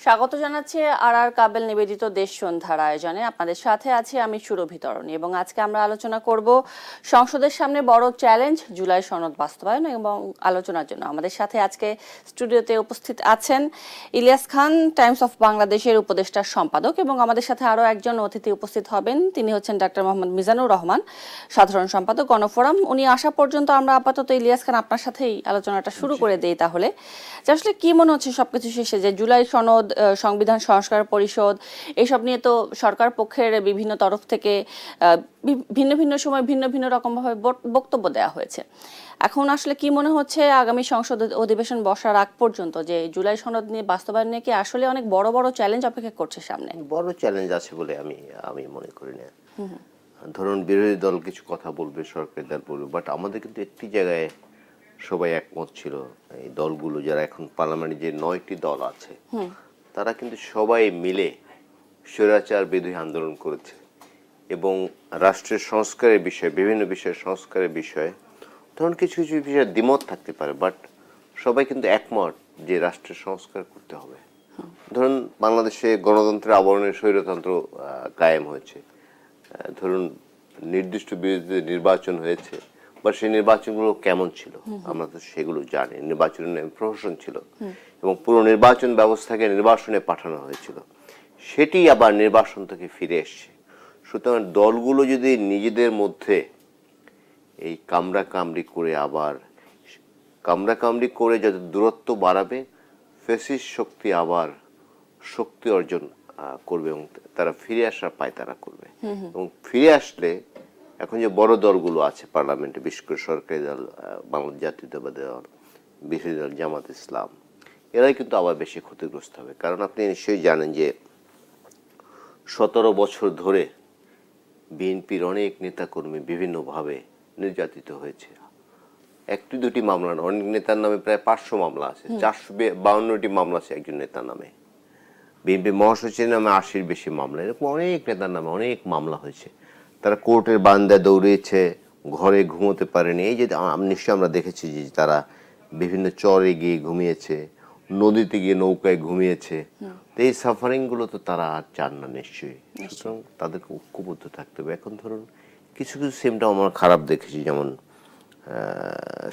স্বাগত জানাচ্ছি আর কাবেল নিবেদিত দেশ সন্ধ্যার আয়োজনে। আপনাদের সাথে আছি আমি সুরভি তরণী এবং আজকে আমরা আলোচনা করব সংসদের সামনে বড় চ্যালেঞ্জ জুলাই সনদ বাস্তবায়ন। এবং আলোচনার জন্য আমাদের সাথে আজকে স্টুডিওতে উপস্থিত আছেন ইলিয়াস খান, টাইমস অফ বাংলাদেশের উপদেষ্টা সম্পাদক, এবং আমাদের সাথে আরও একজন অতিথি উপস্থিত হবেন। তিনি হচ্ছেন ডাক্তার মোহাম্মদ মিজানুর রহমান, সাধারণ সম্পাদক গণফোরাম। উনি আসা পর্যন্ত আমরা আপাতত ইলিয়াস খান আপনার সাথেই আলোচনাটা শুরু করে দেই। তাহলে যে আসলে কি মনে হচ্ছে সবকিছু শেষে যে জুলাই সনদ, সংবিধান সংস্কার পরিষদ, এইসব নিয়ে তো সরকার পক্ষের বিভিন্ন তরফ থেকে ভিন্ন ভিন্ন সময় ভিন্ন ভিন্ন রকমভাবে বক্তব্য দেওয়া হয়েছে। এখন আসলে কি মনে হচ্ছে আগামী সংসদ অধিবেশন বসার আগ পর্যন্ত যে জুলাই সনদ নিয়ে বাস্তবায়ন নিয়ে কি আসলে অনেক বড় বড় চ্যালেঞ্জ অপেক্ষা করছে সামনে? বড় চ্যালেঞ্জ আছে বলে আমি মনে করি না। ধরুন বিরোধী দল কিছু কথা বলবে, সরকারি দল বলবে, বাট আমাদের কিন্তু একটি জায়গায় সবাই একমত ছিল। এই দলগুলো যারা এখন পার্লামেন্টে যে 9টি দল আছে তারা কিন্তু সবাই মিলে স্বৈরাচার বিরোধী আন্দোলন করেছে এবং রাষ্ট্রের সংস্কারের বিষয়ে, বিভিন্ন বিষয়ের সংস্কারের বিষয়ে ধরুন কিছু কিছু বিষয়ে দ্বিমত থাকতে পারে, বাট সবাই কিন্তু একমত যে রাষ্ট্রের সংস্কার করতে হবে। ধরুন বাংলাদেশে গণতন্ত্রের আবরণে স্বৈরতন্ত্র কায়েম হয়েছে। ধরুন নির্দিষ্ট বিরোধী নির্বাচন হয়েছে, বা সেই নির্বাচনগুলো কেমন ছিল আমরা তো সেগুলো জানি। নির্বাচনের প্রহসন ছিল এবং পুরো নির্বাচন ব্যবস্থাকে নির্বাসনে পাঠানো হয়েছিল, সেটি আবার নির্বাসন থেকে ফিরে এসছে। সুতরাং দলগুলো যদি নিজেদের মধ্যে এই কামড়াকামড়ি করে আবার কামড়াকামড়ি করে যত দূরত্ব বাড়াবে, ফ্যাসিস্ট শক্তি আবার শক্তি অর্জন করবে এবং তারা ফিরে আসার পায়তারা করবে। এবং ফিরে আসলে এখন যে বড় দলগুলো আছে পার্লামেন্টে, বিশেষ করে সরকারি দল, বাংলাদেশ জাতীয়তাবাদী দল, বিরোধী দল জামাত ইসলাম, এরাই কিন্তু আবার বেশি ক্ষতিগ্রস্ত হবে। কারণ আপনি নিশ্চয়ই জানেন যে 17 বছর ধরে বিএনপির অনেক নেতাকর্মী বিভিন্নভাবে নির্যাতিত হয়েছে। একটি দুটি মামলা না, অনেক নেতার নামে প্রায় 500 মামলা আছে, 452টি মামলা আছে একজন নেতার নামে। বিএনপি মহাসচিবের নামে 80-র বেশি মামলা, এরকম অনেক নেতার নামে অনেক মামলা হয়েছে। তারা কোর্টের বারান্দায় দৌড়িয়েছে, ঘরে ঘুমোতে পারেনি। এই যে নিশ্চয়ই আমরা দেখেছি যে তারা বিভিন্ন চরে গিয়ে ঘুমিয়েছে, নদীতে গিয়ে নৌকায় ঘুমিয়েছে। তো এই সাফারিংগুলো তো তারা আর চান না নিশ্চয়ই। সুতরাং তাদেরকে ঐক্যবদ্ধ থাকতে হবে। এখন ধরুন কিছু কিছু সিমটম আমরা খারাপ দেখেছি, যেমন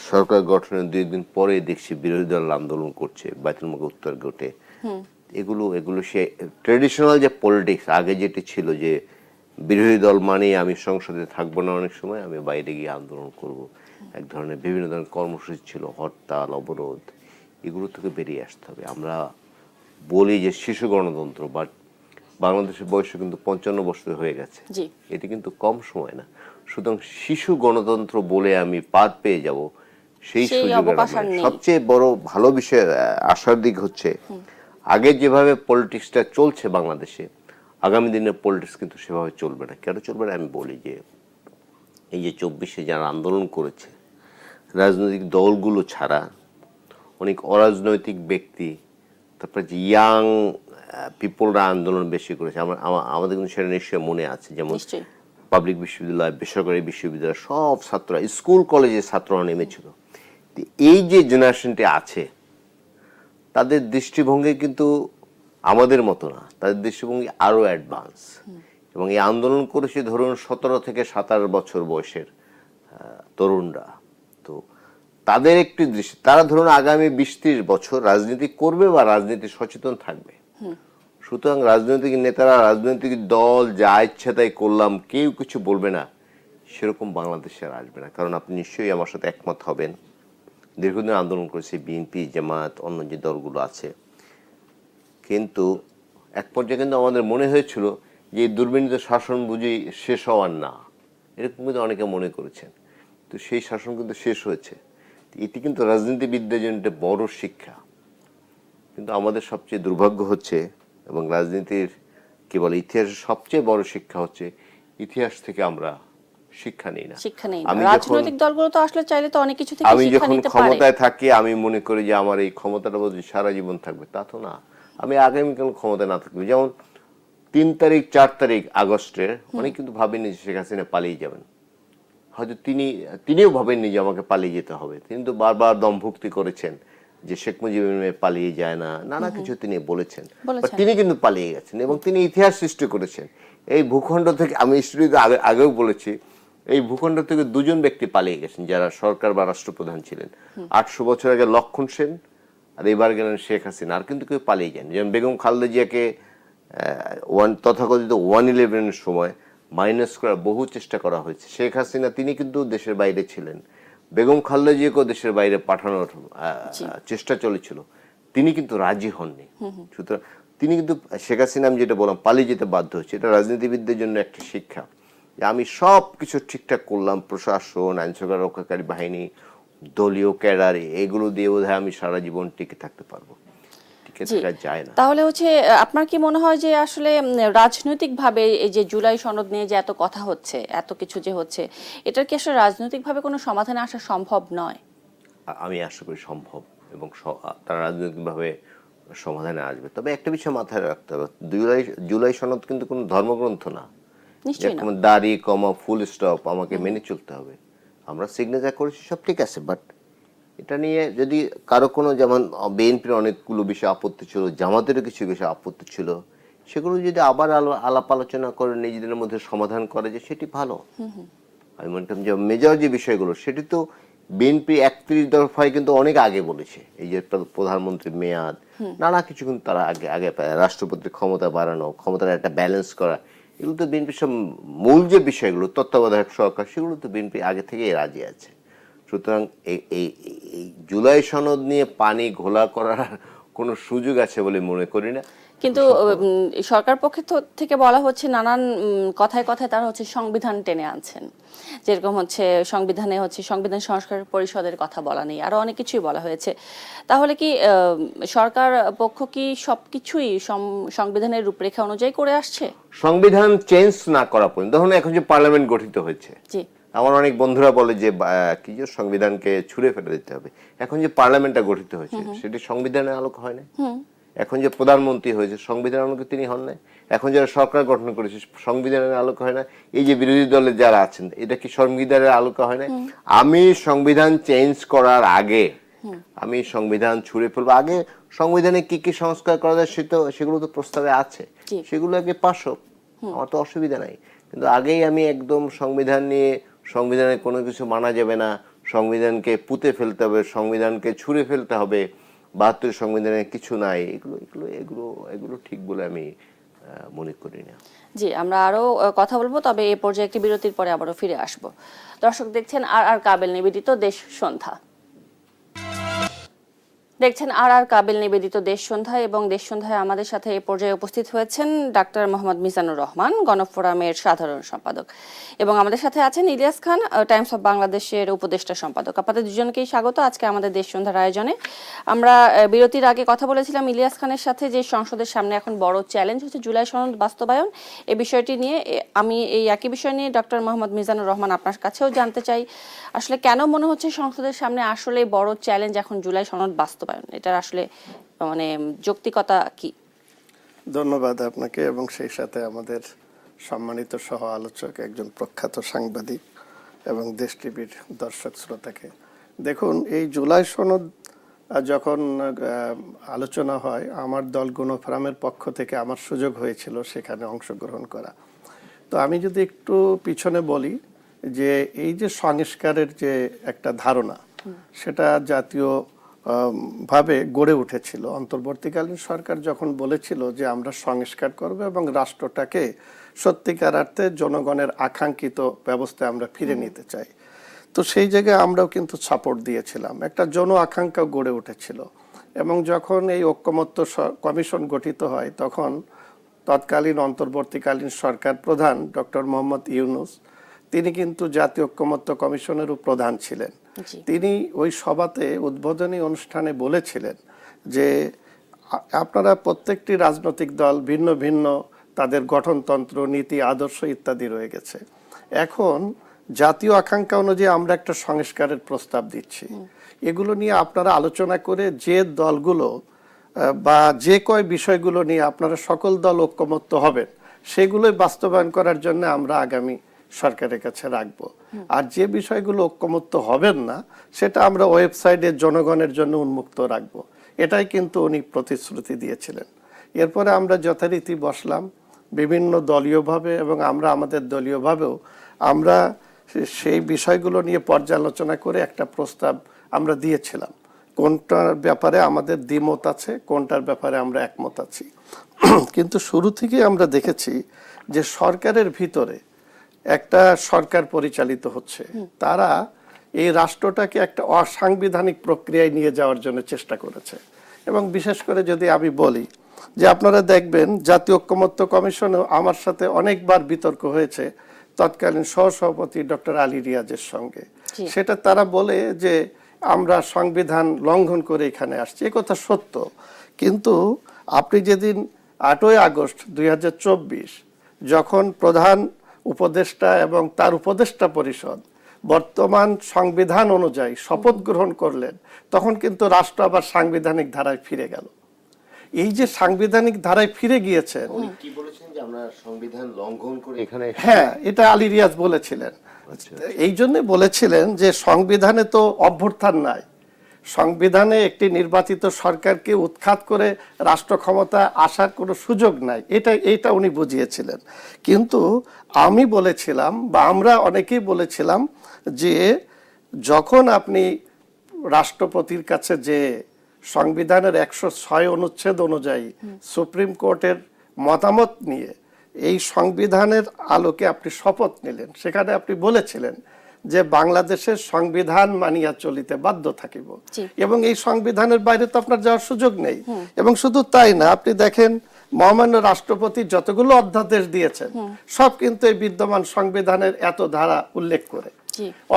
সরকার গঠনের 2 দিন পরে দেখছি বিরোধী দল আন্দোলন করছে বাইতুল উত্তর গেটে। এগুলো সে ট্রেডিশনাল যে পলিটিক্স আগে যেটি ছিল, যে বিরোধী দল মানে আমি সংসদে থাকবো না, অনেক সময় আমি বাইরে গিয়ে আন্দোলন করব, এক ধরনের বিভিন্ন ধরনের কর্মসূচি ছিল, হরতাল, অবরোধ, এগুলো থেকে বেরিয়ে আসতে হবে। আমরা বলি যে শিশু গণতন্ত্র, বাট বাংলাদেশের বয়স কিন্তু 55 বছর হয়ে গেছে, এটি কিন্তু কম সময় না। সুতরাং শিশু গণতন্ত্র বলে আমি পার পেয়ে যাব সেই সুযোগ। সবচেয়ে বড় ভালো বিষয়, আশার দিক হচ্ছে আগে যেভাবে পলিটিক্সটা চলছে বাংলাদেশে, আগামী দিনে পলিটিক্স কিন্তু সেভাবে চলবে না। কেন চলবে না আমি বলি, যে এই যে 24-এ যারা আন্দোলন করেছে, রাজনৈতিক দলগুলো ছাড়া অনেক অরাজনৈতিক ব্যক্তি, তারপরে যে ইয়াং পিপলরা আন্দোলন বেশি করেছে। আমাদের কিন্তু সেটা নিশ্চয়ই মনে আছে, যেমন পাবলিক বিশ্ববিদ্যালয়, বেসরকারি বিশ্ববিদ্যালয়, সব ছাত্ররা, স্কুল কলেজের ছাত্ররা নেমেছিল। এই যে জেনারেশনটি আছে তাদের দৃষ্টিভঙ্গি কিন্তু আমাদের মতো না, তাদের দৃষ্টিভঙ্গি আরো অ্যাডভান্স। এবং এই আন্দোলন করেছে ধরুন 17 থেকে 27 বছর বয়সের তরুণরা। তো তাদের একটি দৃষ্টি, তারা ধরুন আগামী 20-30 বছর রাজনীতি করবে বা রাজনীতি সচেতন থাকবে। সুতরাং রাজনৈতিক নেতারা, রাজনৈতিক দল যা ইচ্ছা তাই করলাম, কেউ কিছু বলবে না, সেরকম বাংলাদেশে আর আসবে না। কারণ আপনি নিশ্চয়ই আমার সাথে একমত হবেন, দীর্ঘদিন আন্দোলন করেছে বিএনপি, জামাত, অন্য যে দলগুলো আছে, কিন্তু এক পর্যায়ে কিন্তু আমাদের মনে হয়েছিল যে এই দুর্বিনীত শাসন বুঝি শেষ হওয়ার না, এরকম কিন্তু অনেকে মনে করেছেন। তো সেই শাসন কিন্তু শেষ হয়েছে। এটি কিন্তু রাজনীতিবিদদের জন্য একটা বড় শিক্ষা। কিন্তু আমাদের সবচেয়ে দুর্ভাগ্য হচ্ছে, এবং রাজনীতির কি বলে ইতিহাসের সবচেয়ে বড় শিক্ষা হচ্ছে, ইতিহাস থেকে আমরা শিক্ষা নেই না। রাজনৈতিক দলগুলো তো আসলে চাইলে তো অনেক কিছু থেকে আমি শিক্ষা যখন নিতে পারে। ক্ষমতায় থাকি আমি মনে করি যে আমার এই ক্ষমতাটা বোধ সারা জীবন থাকবে, তা তো না। আমি আগামীকাল ক্ষমতায় না থাকবো, যেমন 3 তারিখ 4 তারিখ আগস্টের অনেক কিন্তু ভাবেননি যে শেখ হাসিনা পালিয়ে যাবেন। হয়তো তিনিও ভাবেননি যে আমাকে পালিয়ে যেতে হবে। তিনি তো বারবার দমভুক্তি করেছেন যে শেখ মুজিবের মেয়ে পালিয়ে যায় না, নানা কিছু তিনি বলেছেন। বলেছেন। তিনি কিন্তু পালিয়ে গেছেন এবং তিনি ইতিহাস সৃষ্টি করেছেন। এই ভূখণ্ড থেকে, আমি স্টুডিওতে আগেও বলেছি, এই ভূখণ্ড থেকে দুজন ব্যক্তি পালিয়ে গেছেন যারা সরকার বা রাষ্ট্রপ্রধান ছিলেন। 800 বছর আগে লক্ষণ সেন, আর এবার গেলেন শেখ হাসিনা। আর কিন্তু কেউ পালিয়ে যান, যেমন বেগম খালেদা জিয়াকে তথাকথিত 111 সময় মাইনাস করার বহু চেষ্টা করা হয়েছে। শেখ হাসিনা তিনি কিন্তু দেশের বাইরে ছিলেন, বেগম খালেদা জিয়াকেও দেশের বাইরে পাঠানোর চেষ্টা চলেছিল, তিনি কিন্তু রাজি হননি। সুতরাং তিনি কিন্তু, শেখ হাসিনা আমি যেটা বললাম, পালিয়ে যেতে বাধ্য হচ্ছে। এটা রাজনীতিবিদদের জন্য একটা শিক্ষা যে আমি সব কিছু ঠিকঠাক করলাম, প্রশাসন, আইনশৃঙ্খলা রক্ষাকারী বাহিনী, দলীয় ক্যাডার, এগুলো দিয়ে বোধহয় আমি সারা জীবন টিকে থাকতে পারবো। টিকে থাকা যায় না। তাহলে হচ্ছে আপনার কি মনে হয় যে আসলে রাজনৈতিকভাবে এই যে জুলাই সনদ নিয়ে যে এত কথা হচ্ছে, এত কিছু যে হচ্ছে, এটার কি আসলে রাজনৈতিকভাবে কোনো সমাধানে আসা সম্ভব নয়? আমি আশা করি সম্ভব, এবং তারা রাজনৈতিকভাবে সমাধানে আসবে। তবে একটা বিষয় মাথায় রাখতে হবে, জুলাই সনদ কিন্তু কোনো ধর্মগ্রন্থ না, নিশ্চয়ই না। যেমন দাড়ি, কমা, ফুল স্টপ আমাকে মেনে চলতে হবে। আমরা সিগনেচার করেছি, সব ঠিক আছে, বাট এটা নিয়ে যদি কারো কোনো, যেমন বিএনপির অনেকগুলো বিষয় আপত্তি ছিল, জামাতেরও কিছু বিষয় আপত্তি ছিল, সেগুলো যদি আবার আলাপ আলোচনা করে নিজেদের মধ্যে সমাধান করে, যে সেটি ভালো। আমি মনে করি যে মেজর যে বিষয়গুলো, সেটি তো বিএনপি 31 দফায় কিন্তু অনেক আগে বলেছে। এই যে প্রধানমন্ত্রী মেয়াদ, নানা কিছু কিন্তু তারা আগে রাষ্ট্রপতির ক্ষমতা বাড়ানো, ক্ষমতার একটা ব্যালেন্স করা, এগুলো তো বিএনপির সব মূল যে বিষয়গুলো, তত্ত্বাবধায়ক সরকার, সেগুলো তো বিএনপি আগে থেকেই রাজি আছে। সুতরাং এই জুলাই সনদ নিয়ে পানি ঘোলা করার কোনো সুযোগ আছে বলে মনে করি না। কিন্তু সরকার পক্ষের থেকে বলা হচ্ছে নানান কথায় কথায় তারা হচ্ছে সংবিধান টেনে আনছেন, যেরকম হচ্ছে সংবিধানে হচ্ছে সংবিধান সংস্কার পরিষদের কথা বলা নেই, আরো অনেক কিছুই বলা হয়েছে। তাহলে কি সরকার পক্ষ কি সবকিছুই সংবিধানের রূপরেখা অনুযায়ী করে আসছে? সংবিধান চেঞ্জ না করা পর্যন্ত, ধরুন এখন যে পার্লামেন্ট গঠিত হয়েছে, জি, আমার অনেক বন্ধুরা বলে যে কি যে সংবিধানকে ছুঁড়ে ফেলে দিতে হবে। এখন যে পার্লামেন্টটা গঠিত হয়েছে, সেটি সংবিধানের আলোকে হয় না। এখন যে প্রধানমন্ত্রী হয়েছে, সংবিধানের আলোকে তিনি হন না। এখন যারা সরকার গঠন করেছে, সংবিধানের আলোকে হয় না। এই যে বিরোধী দলে যারা আছেন, এটা কি সংবিধানের আলোকে হয় না? আমি সংবিধান চেঞ্জ করার আগে আমি সংবিধান ছুঁড়ে ফেলবো। আগে সংবিধানে কি কি সংস্কার করা যায় সেগুলো তো প্রস্তাবে আছে, সেগুলো আগে পাস হোক, আমার তো অসুবিধা নাই। কিন্তু আগেই আমি একদম সংবিধান নিয়ে, সংবিধানে কোনো কিছু মানা যাবে না, সংবিধানকে পুঁতে ফেলতে হবে, সংবিধানকে ছুঁড়ে ফেলতে হবে, 72 সংবিধানে কিছু নাই, এগুলো এগুলো এগুলো এগুলো ঠিক বলে আমি মনে করি না। জি, আমরা আরো কথা বলবো, তবে এই পর্যায়ে একটি বিরতির পরে আবারও ফিরে আসব। দর্শক দেখছেন আর কাবেল নিবেদিত দেশ সন্ধ্যা। দেখছেন আর কাবিল নিবেদিত দেশ সন্ধ্যা, এবং দেশ সন্ধ্যায় আমাদের সাথে এই পর্যায়ে উপস্থিত হয়েছেন ডাক্তার মোহাম্মদ মিজানুর রহমান, গণফোরামের সাধারণ সম্পাদক, এবং আমাদের সাথে আছেন ইলিয়াস খান, টাইমস অফ বাংলাদেশের উপদেষ্টা সম্পাদক। আপনাদের দুজনকেই স্বাগত আজকে আমাদের দেশ সন্ধ্যার আয়োজনে। আমরা বিরতির আগে কথা বলেছিলাম ইলিয়াস খানের সাথে যে সংসদের সামনে এখন বড় চ্যালেঞ্জ হচ্ছে জুলাই সনদ বাস্তবায়ন, এই বিষয়টি নিয়ে। আমি এই একই বিষয় নিয়ে ডক্টর মোহাম্মদ মিজানুর রহমান আপনার কাছেও জানতে চাই, আসলে কেন মনে হচ্ছে সংসদের সামনে আসলে বড় চ্যালেঞ্জ এখন জুলাই সনদ বাস্তবায়ন? এটার আসলে মানে যৌক্তিকতা কি? ধন্যবাদ আপনাকে, এবং সেই সাথে আমাদের সম্মানিত সহ আলোচক, একজন প্রখ্যাত সাংবাদিক এবং দেশ টিভির দর্শক শ্রোতাকে। দেখুন, এই জুলাই সনদ যখন আলোচনা হয়, আমার দল গণফোরামের পক্ষ থেকে আমার সুযোগ হয়েছিল সেখানে অংশগ্রহণ করা। তো আমি যদি একটু পিছনে বলি, যে এই যে সংস্কারের যে একটা ধারণা, সেটা জাতীয় ভাবে গড়ে উঠেছিল। অন্তর্বর্তীকালীন সরকার যখন বলেছিল যে আমরা সংস্কার করব এবং রাষ্ট্রটাকে সত্যিকার অর্থে জনগণের আকাঙ্ক্ষিত ব্যবস্থায় আমরা ফিরে নিতে চাই, তো সেই জায়গায় আমরাও কিন্তু সাপোর্ট দিয়েছিলাম, একটা জন আকাঙ্ক্ষা গড়ে উঠেছিল। এবং যখন এই ঐক্যমত্য কমিশন গঠিত হয়, তখন তৎকালীন অন্তর্বর্তীকালীন সরকার প্রধান ডক্টর মোহাম্মদ ইউনূস, তিনি কিন্তু জাতীয় ঐক্যমত্য কমিশনেরও প্রধান ছিলেন। তিনি ওই সভাতে উদ্বোধনী অনুষ্ঠানে বলেছিলেন যে আপনারা প্রত্যেকটি রাজনৈতিক দল ভিন্ন ভিন্ন তাদের গঠনতন্ত্র, নীতি, আদর্শ ইত্যাদি রয়ে গেছে, এখন জাতীয় আকাঙ্ক্ষা অনুযায়ী আমরা একটা সংস্কারের প্রস্তাব দিচ্ছি, এগুলো নিয়ে আপনারা আলোচনা করে যে দলগুলো বা যে কয় বিষয়গুলো নিয়ে আপনারা সকল দল ঐক্যমত্য হবেন, সেগুলোই বাস্তবায়ন করার জন্য আমরা আগামী সরকারের কাছে রাখবো। আর যে বিষয়গুলো ঐকমত্য হবেন না সেটা আমরা ওয়েবসাইটে জনগণের জন্য উন্মুক্ত রাখবো, এটাই কিন্তু উনি প্রতিশ্রুতি দিয়েছিলেন। এরপরে আমরা যথারীতি বসলাম বিভিন্ন দলীয়ভাবে, এবং আমরা আমাদের দলীয়ভাবেও আমরা সেই বিষয়গুলো নিয়ে পর্যালোচনা করে একটা প্রস্তাব আমরা দিয়েছিলাম, কোনটার ব্যাপারে আমাদের দ্বিমত আছে, কোনটার ব্যাপারে আমরা একমত আছি। কিন্তু শুরু থেকেই আমরা দেখেছি যে সরকারের ভিতরে একটা সরকার পরিচালিত হচ্ছে, তারা এই রাষ্ট্রটাকে একটা অসাংবিধানিক প্রক্রিয়ায় নিয়ে যাওয়ার জন্য চেষ্টা করেছে। এবং বিশেষ করে যদি আমি বলি যে আপনারা দেখবেন জাতীয় ঐকমত্য কমিশনেও আমার সাথে অনেকবার বিতর্ক হয়েছে তৎকালীন সহসভাপতি ডক্টর আলী রিয়াজের সঙ্গে। সেটা তারা বলে যে আমরা সংবিধান লঙ্ঘন করে এখানে আসছি, এ কথা সত্য। কিন্তু আপনি যেদিন 8ই আগস্ট 2024 যখন প্রধান উপদেষ্টা এবং তার উপদেষ্টা পরিষদ বর্তমান সংবিধান অনুযায়ী শপথ গ্রহণ করলেন, তখন কিন্তু রাষ্ট্র আবার সাংবিধানিক ধারায় ফিরে গেল। এই যে সাংবিধানিক ধারায় ফিরে গিয়েছেন, উনি কি বলেছেন যে আমরা সংবিধান লঙ্ঘন করে এখানে হ্যাঁ, এটা আলী রিয়াজ বলেছিলেন। এই জন্য বলেছিলেন যে সংবিধানে তো অভ্যুত্থান নাই, সংবিধানে একটি নির্বাচিত সরকারকে উৎখাত করে রাষ্ট্র ক্ষমতা আসার কোনো সুযোগ নাই, এটা উনি বুঝিয়েছিলেন। কিন্তু আমি বলেছিলাম বা আমরা অনেকেই বলেছিলাম যে যখন আপনি রাষ্ট্রপতির কাছে যে সংবিধানের 106 অনুচ্ছেদ অনুযায়ী সুপ্রিম কোর্টের মতামত নিয়ে এই সংবিধানের আলোকে আপনি শপথ নিলেন, সেখানে আপনি বলেছিলেন যে বাংলাদেশের সংবিধান মানিয়া চলিতে বাধ্য থাকিব, এবং এই সংবিধানের বাইরে তো আপনার যাওয়ার সুযোগ নেই। এবং শুধু তাই না, আপনি দেখেন মহামান্য রাষ্ট্রপতি যতগুলো অধ্যাদেশ দিয়েছেন সব কিন্তু এই বিদ্যমান সংবিধানের এত ধারা উল্লেখ করে,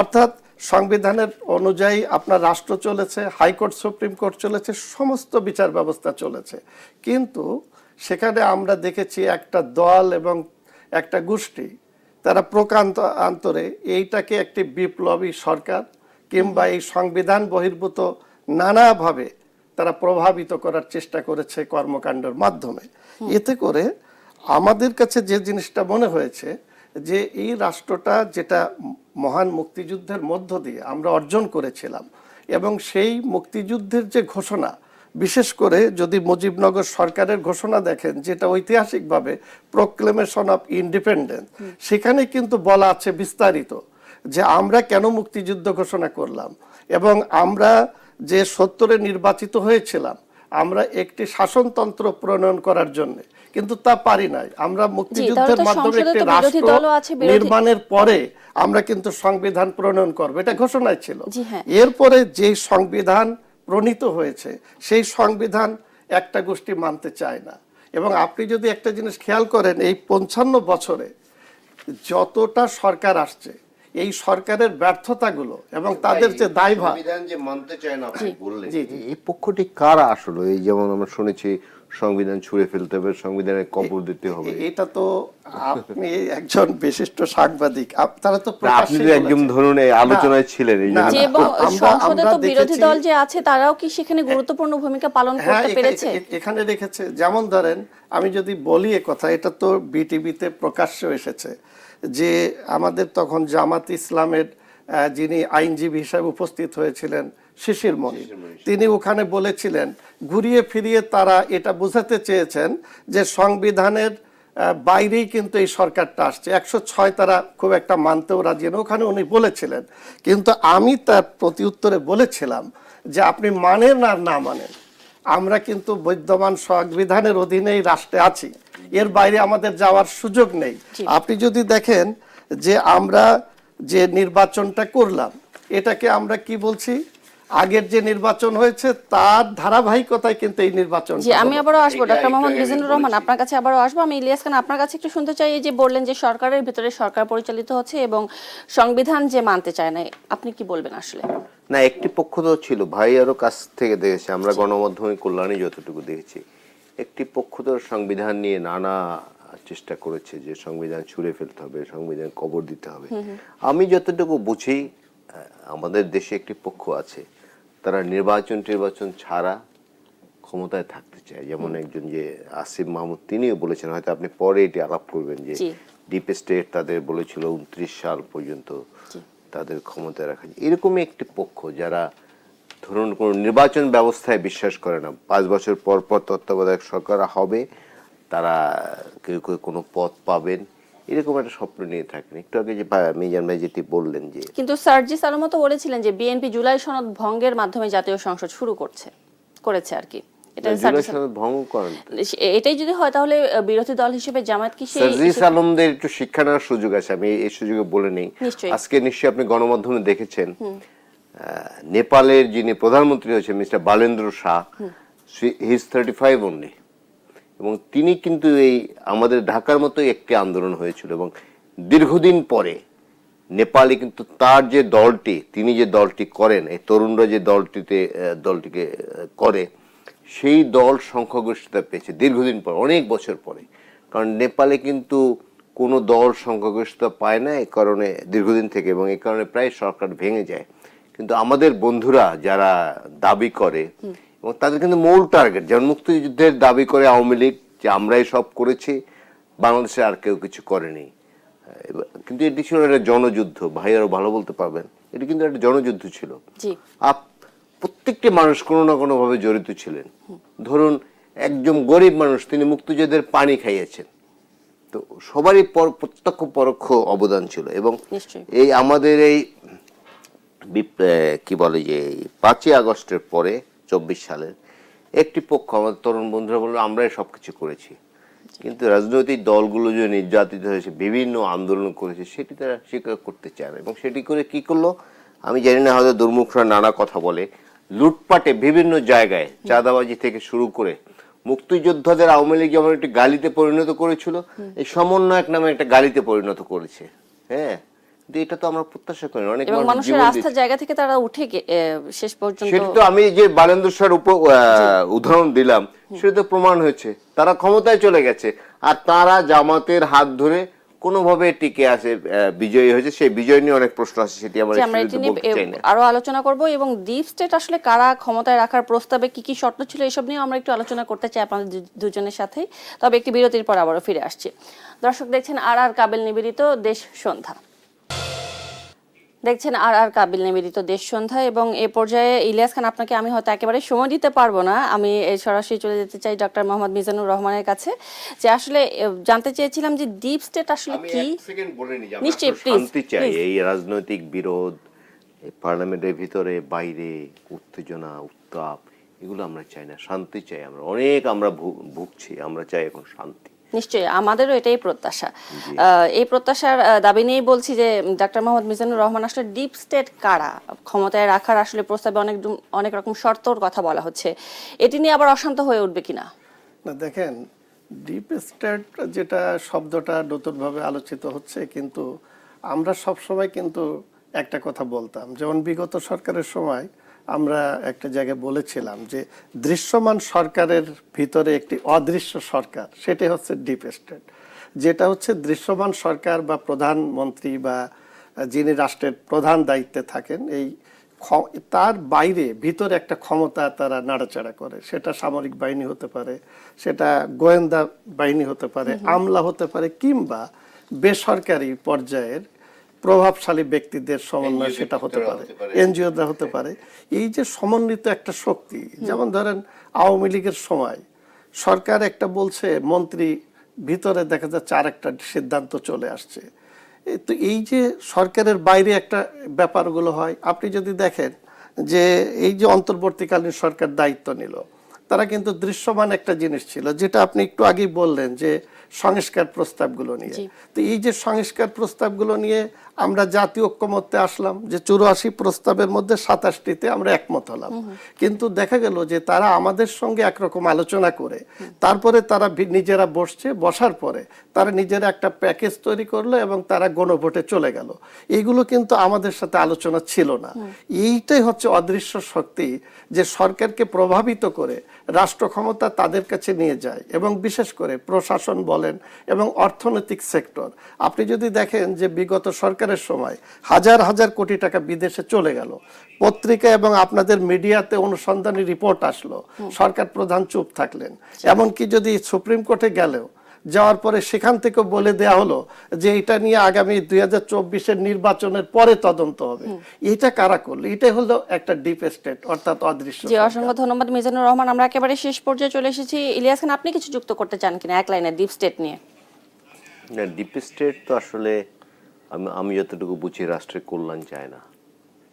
অর্থাৎ সংবিধানের অনুযায়ী আপনার রাষ্ট্র চলেছে, হাইকোর্ট সুপ্রিম কোর্ট চলেছে, সমস্ত বিচার ব্যবস্থা চলেছে। কিন্তু সেখানে আমরা দেখেছি একটা দল এবং একটা গোষ্ঠী তারা প্রকান্ত অন্তরে এইটাকে একটি বিপ্লবী সরকার কিংবা এই সংবিধান বহির্ভূত নানাভাবে তারা প্রভাবিত করার চেষ্টা করেছে কর্মকাণ্ডের মাধ্যমে। এতে করে আমাদের কাছে যে জিনিসটা মনে হয়েছে যে এই রাষ্ট্রটা যেটা মহান মুক্তিযুদ্ধের মধ্য দিয়ে আমরা অর্জন করেছিলাম, এবং সেই মুক্তিযুদ্ধের যে ঘোষণা, বিশেষ করে যদি মুজিবনগর সরকারের ঘোষণা দেখেন যেটা ঐতিহাসিকভাবে প্রোক্লেমেশন অফ ইন্ডিপেন্ডেন্স, সেখানে কিন্তু বলা আছে বিস্তারিত যে আমরা কেন মুক্তিযুদ্ধ ঘোষণা করলাম, এবং আমরা যে 70-এ নির্বাচিত হয়েছিলাম আমরা একটি শাসনতন্ত্র প্রণয়ন করার জন্য, কিন্তু তা পারি নাই। আমরা মুক্তিযুদ্ধের মাধ্যমে একটি রাষ্ট্র নির্মাণের পরে আমরা কিন্তু সংবিধান প্রণয়ন করব, এটা ঘোষণায় ছিল। এরপরে যে সংবিধান প্রণীত হয়েছে সেই সংবিধান একটা গোষ্ঠী মানতে চায় না। এবং আপনি যদি একটা জিনিস খেয়াল করেন, এই 55 বছরে যতটা সরকার আসছে, এই সরকারের ব্যর্থতাগুলো এবং তাদের যে দায়ভার, সংবিধান যে মানতে চায় না আপনি বললেন, এই পক্ষটি কারা আসলে? এই যেমন আমরা শুনেছি সংবিধান ছুঁড়ে ফেলতে হবে, সংবিধানে কবর দিতে হবে, এটা তো আপনি একজন বিশিষ্ট সাংবাদিক, তারা তো আপনি তো একদম ধরুন এই আলোচনায় ছিলেন, এই জন্য এবং সংসদে তো বিরোধী দল যে আছে তারাও কি সেখানে গুরুত্বপূর্ণ ভূমিকা পালন করতে পেরেছে? এখানে রেখেছে। যেমন ধরেন আমি যদি বলি এ কথা, এটা তো বিটিভিতে প্রকাশ্য এসেছে যে আমাদের তখন জামাত ইসলামের যিনি আইনজীবী হিসাবে উপস্থিত হয়েছিলেন শিশির মনির, তিনি ওখানে বলেছিলেন, ঘুরিয়ে ফিরিয়ে তারা এটা বোঝাতে চেয়েছেন যে সংবিধানের বাইরেই কিন্তু এই সরকারটা আসছে, 106 তারা খুব একটা মানতেও রাজি না, ওখানে উনি বলেছিলেন। কিন্তু আমি তার প্রতি উত্তরে বলেছিলাম যে আপনি মানেন আর না মানেন, আমরা কিন্তু বিদ্যমান সংবিধানের অধীনেই রাষ্ট্রে আছি, এর বাইরে আমাদের যাওয়ার সুযোগ নেই। আপনি যদি দেখেন যে আমরা যে নির্বাচনটা করলাম, এটাকে আমরা কি বলছি, আগের যে নির্বাচন হয়েছে তার ধারাবাহিকতায় কিন্তু এই নির্বাচন। জি, আমি আবারও আসবো ডক্টর মোহাম্মদ মিজানুর রহমান, আপনার কাছে আবারও আসবো। আমি ইলিয়াস খান আপনার কাছে একটু শুনতে চাই, এই যে বললেন যে সরকারের ভিতরে সরকার পরিচালিত হচ্ছে এবং সংবিধান যে মানতে চায় না, আপনি কি বলবেন আসলে? না, একটি পক্ষ তো ছিল, ভাই আরো কাছ থেকে দেখেছে, আমরা গণমাধ্যমে কল্যাণে যতটুকু দেখেছি, একটি পক্ষ তো সংবিধান নিয়ে নানা চেষ্টা করেছে যে সংবিধান ছুঁড়ে ফেলতে হবে, সংবিধান কবর দিতে হবে। আমি যতটুকু বুঝি আমাদের দেশে একটি পক্ষ আছে, তারা নির্বাচন ছাড়া ক্ষমতায় থাকতে চায়। যেমন একজন যে আসিফ মাহমুদ, তিনিও বলেছেন, হয়তো আপনি পরে এটি আলাপ করবেন, যে ডিপ স্টেট তাদের বলেছিল 29 সাল পর্যন্ত তাদের ক্ষমতায় রাখা। এরকমই একটি পক্ষ যারা ধরুন কোনো নির্বাচন ব্যবস্থায় বিশ্বাস করে না, 5 বছর পর পর তত্ত্বাবধায়ক সরকার হবে, তারা কেউ কেউ কোনো পদ পাবেন, এরকম একটা স্বপ্ন নিয়ে থাকেন। একটু আগে যে মিজান ভাই যেটি বললেন যে, কিন্তু সার্জিস আলমও তো বলেছিলেন যে বিএনপি জুলাই সনদ ভঙ্গের মাধ্যমে জাতীয় সংসদ শুরু করেছে আর কি। এটা জুলাই সনদ ভঙ্গ করেন, এটাই যদি হয় তাহলে বিরোধী দল হিসেবে জামায়াত কি সেই সার্জিস আলমদের একটু শিক্ষা নেওয়ার সুযোগ আছে, আমি এই সুযোগে বলে নেই। নিশ্চয়ই। আজকে নিশ্চয়ই আপনি গণমাধ্যমে দেখেছেন নেপালের যিনি প্রধানমন্ত্রী হয়েছেন mister Balendra Shah, he is 35 only, এবং তিনি কিন্তু এই আমাদের ঢাকার মতো একটি আন্দোলন হয়েছিল এবং দীর্ঘদিন পরে নেপালে কিন্তু তার যে দলটি, তিনি যে দলটি করেন, এই তরুণরা যে দলটিকে করে, সেই দল সংখ্যাগরিষ্ঠতা পেয়েছে দীর্ঘদিন পর, অনেক বছর পরে। কারণ নেপালে কিন্তু কোনো দল সংখ্যাগরিষ্ঠতা পায় না এই কারণে দীর্ঘদিন থেকে, এবং এই কারণে প্রায় সরকার ভেঙে যায়। কিন্তু আমাদের বন্ধুরা যারা দাবি করে, এবং তাদের কিন্তু মূল টার্গেট, যেমন মুক্তিযুদ্ধের দাবি করে আওয়ামী লীগ যে আমরাই সব করেছি, বাংলাদেশে আর কেউ কিছু করেনি, কিন্তু এটি ছিল একটা জনযুদ্ধ। ভাই আরো ভালো বলতে পারবেন, এটি কিন্তু একটা জনযুদ্ধ ছিল। প্রত্যেকটি মানুষ কোনো না কোনো ভাবে জড়িত ছিলেন। ধরুন একজন গরিব মানুষ, তিনি মুক্তিযুদ্ধের পানি খাইয়েছেন, তো সবারই প্রত্যক্ষ পরোক্ষ অবদান ছিল। এবং এই আমাদের এই কি বলে যে 5ই আগস্টের পরে 24 সালের একটি পক্ষ, আমাদের তরুণ বন্ধুরা বললো আমরাই সবকিছু করেছি, কিন্তু রাজনৈতিক দলগুলো যে নির্যাতিত হয়েছে, বিভিন্ন আন্দোলন করেছে, সেটি তারা স্বীকার করতে চায় না। এবং সেটি করে কি করলো আমি জানি না, হয়তো দুর্মুখরা নানা কথা বলে, লুটপাটে বিভিন্ন জায়গায় চাঁদাবাজি থেকে শুরু করে মুক্তিযোদ্ধাদের আওয়ামী লীগ যেমন একটি গালিতে পরিণত করেছিল, এই সমন্বয়ক নামে একটা গালিতে পরিণত করেছে। হ্যাঁ, এটা তো আমরা প্রত্যাশা করি না। অনেক মানুষের আস্থার জায়গা থেকে তারা উঠে শেষ পর্যন্ত, সেটা তো আমি যে বালেন্দ্র শাহর উদাহরণ দিলাম, সেটা তো প্রমাণ হয়েছে, তারা ক্ষমতায় চলে গেছে আর তারা জামাতের হাত ধরে কোনোভাবে টিকে আছে, বিজয়ী হয়েছে। সেই বিজয় নিয়ে অনেক প্রশ্ন আছে, সেটি আমরা আরো আলোচনা করব। এবং ডিপ স্টেট আসলে কারা ক্ষমতায় রাখার প্রস্তাবে কি কি শর্ত ছিল, এসব নিয়ে আমরা একটু আলোচনা করতে চাই আপনাদের দুজনের সাথেই। তবে একটি বিরতির পর আবারও ফিরে আসছি। দর্শক দেখছেন আর কাবিল নিবেদিত দেশ সন্ধ্যা, দেখছেন আর কাবিল নিবেদিত দেশ সন্ধ্যা। এবং এ পর্যায়ে ইলিয়াস খান, আপনাকে আমি হয়তো একেবারে সময় দিতে পারবো না, আমি সরাসরি চলে যেতে চাই ডক্টর মোহাম্মদ মিজানুর রহমানের কাছে, যে আসলে জানতে চেয়েছিলাম যে ডিপ স্টেট আসলে কি। নিশ্চয়ই, শান্তি চাই। এই রাজনৈতিক বিরোধ, পার্লামেন্টের ভিতরে বাইরে উত্তেজনা উত্তাপ, এগুলো আমরা চাই না, শান্তি চাই। আমরা ভুগছি, আমরা চাই এখন শান্তি। নিশ্চয়ই, আমাদেরও এটাই প্রত্যাশা। এই প্রত্যাশার দাবি নিয়েই বলছি যে ডক্টর মোহাম্মদ মিজানুর রহমান, আসলে ডিপ স্টেট কারা, ক্ষমতায় রাখার আসলে প্রস্তাবে অনেক রকম শর্তর কথা বলা হচ্ছে, এটি নিয়ে আবার অশান্ত হয়ে উঠবে কিনা? না, দেখেন, ডিপ স্টেট যেটা শব্দটা নতুনভাবে আলোচিত হচ্ছে, কিন্তু আমরা সবসময় কিন্তু একটা কথা বলতাম, যেমন বিগত সরকারের সময় আমরা একটা জায়গায় বলেছিলাম যে দৃশ্যমান সরকারের ভিতরে একটি অদৃশ্য সরকার, সেটা হচ্ছে ডিপ স্টেট। যেটা হচ্ছে দৃশ্যমান সরকার বা প্রধানমন্ত্রী বা যিনি রাষ্ট্রের প্রধান দায়িত্বে থাকেন, এই তার বাইরে ভিতরে একটা ক্ষমতা তারা নাড়াচাড়া করে। সেটা সামরিক বাহিনী হতে পারে, সেটা গোয়েন্দা বাহিনী হতে পারে, আমলা হতে পারে, কিংবা বেসরকারি পর্যায়ের প্রভাবশালী ব্যক্তিদের সমন্বয় সেটা হতে পারে, এনজিওরা হতে পারে। এই যে সমন্বিত একটা শক্তি, যেমন ধরেন আওয়ামী লীগের সময় সরকার একটা বলছে, মন্ত্রী ভিতরে দেখা যাচ্ছে আর একটা সিদ্ধান্ত চলে আসছে। তো এই যে সরকারের বাইরে একটা ব্যাপারগুলো হয়, আপনি যদি দেখেন যে এই যে অন্তর্বর্তীকালীন সরকার দায়িত্ব নিল, তারা কিন্তু দৃশ্যমান একটা জিনিস ছিল, যেটা আপনি একটু আগেই বললেন যে সংস্কার প্রস্তাবগুলো নিয়ে। তো এই যে সংস্কার প্রস্তাবগুলো নিয়ে আমরা জাতীয় ঐক্যমত্যে আসলাম, যে 84 প্রস্তাবের মধ্যে 27টিতে আমরা একমত হলাম, কিন্তু দেখা গেল যে তারা আমাদের সঙ্গে একরকম আলোচনা করে তারপরে তারা নিজেরা বসার পরে তারা নিজেরা একটা প্যাকেজ তৈরি করলো এবং তারা গণভোটে চলে গেল। এইগুলো কিন্তু আমাদের সাথে আলোচনা ছিল না। এইটাই হচ্ছে অদৃশ্য শক্তি, যে সরকারকে প্রভাবিত করে রাষ্ট্র ক্ষমতা তাদের কাছে নিয়ে যায়, এবং বিশেষ করে প্রশাসন বলেন এবং অর্থনৈতিক সেক্টর। আপনি যদি দেখেন যে বিগত সরকারের সময় হাজার হাজার কোটি টাকা বিদেশে চলে গেল, পত্রিকা এবং আপনাদের মিডিয়াতে অনুসন্ধানী রিপোর্ট আসলো, সরকার প্রধান চুপ থাকলেন। এমনকি যদি সুপ্রিম কোর্টে গেলেও যাওয়ার পরে সেখান থেকে বলে দেয়া হলো যে এটা নিয়ে আগামী 2024-এর নির্বাচনের পরে তদন্ত হবে। এটা কারা করলো? এটাই হলো একটা ডিপ স্টেট, অর্থাৎ অদৃশ্য জি, সরকার। অসংখ্য ধন্যবাদ মিজানুর রহমান। আমরা একেবারে শেষ পর্যায়ে চলে এসেছি। ইলিয়াস খান, আপনি কিছু যুক্ত করতে চান কিনা এক লাইনে ডিপ স্টেট নিয়ে? না, ডিপ স্টেট তো আসলে আমি যতটুকু বুঝি রাষ্ট্রের কল্যাণ চায় না,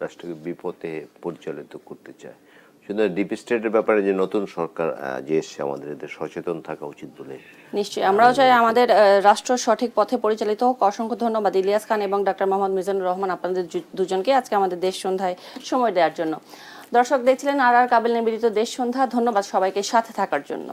রাষ্ট্রকে বিপথে পরিচালিত করতে চায়। সুতরাং ডিপ স্টেটের ব্যাপারে যে নতুন সরকার যে এসছে, আমাদের এদের সচেতন থাকা উচিত বলে। নিশ্চয়ই, আমরাও চাই আমাদের রাষ্ট্র সঠিক পথে পরিচালিত হোক। অসংখ্য ধন্যবাদ ইলিয়াস খান এবং ডক্টর মোহাম্মদ মিজানুর রহমান, আপনাদের দুজনকে আজকে আমাদের দেশ সন্ধ্যায় সময় দেওয়ার জন্য। দর্শক দেখছিলেন আর কাবিল নিবেদিত দেশ সন্ধ্যা। ধন্যবাদ সবাইকে সাথে থাকার জন্য।